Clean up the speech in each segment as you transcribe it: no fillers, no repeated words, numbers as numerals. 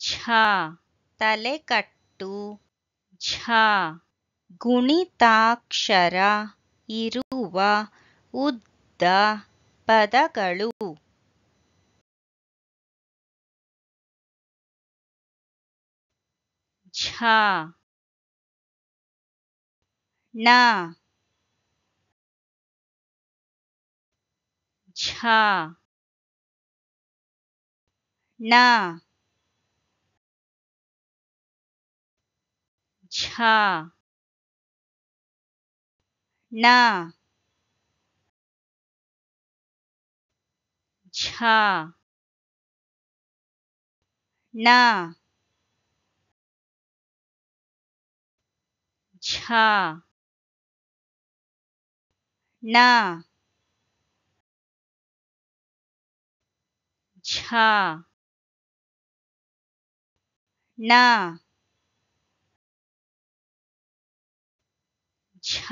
ಝ ತಲೆಕಟ್ಟು ಝ ಗುಣಿತಾಕ್ಷರ ಇರುವ ಉದ್ದ ಪದಗಳು ಝ ಣ ಝ ಣ ಝ ಣ ಝ ಣ ಝ ಣ ಝ ಣ ಝ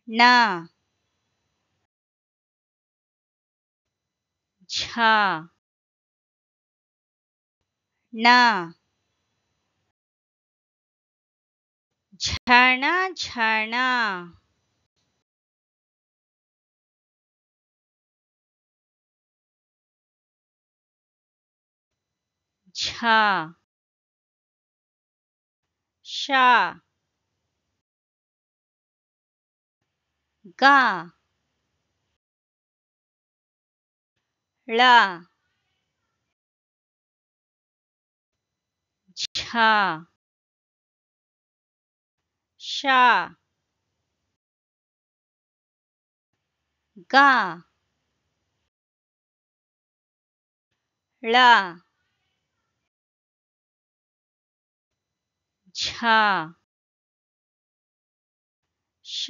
ಣ ಝ ಣ ಝಣ ಝಣ ಝ ಶ ಗ ಳ ಝ ಶ ಗ ಳ ಝ ಶ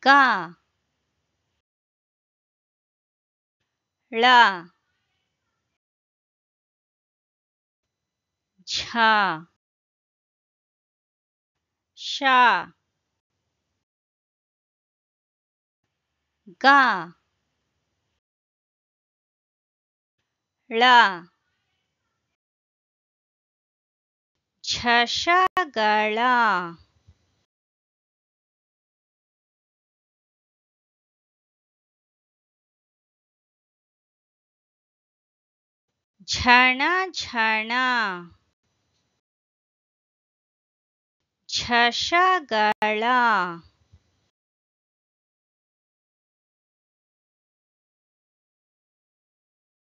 ಗ ಳ ಝ ಶ ಗ ಳ ಝಷಗಳ ಝಣ ಝಣ ಝಷಗಳ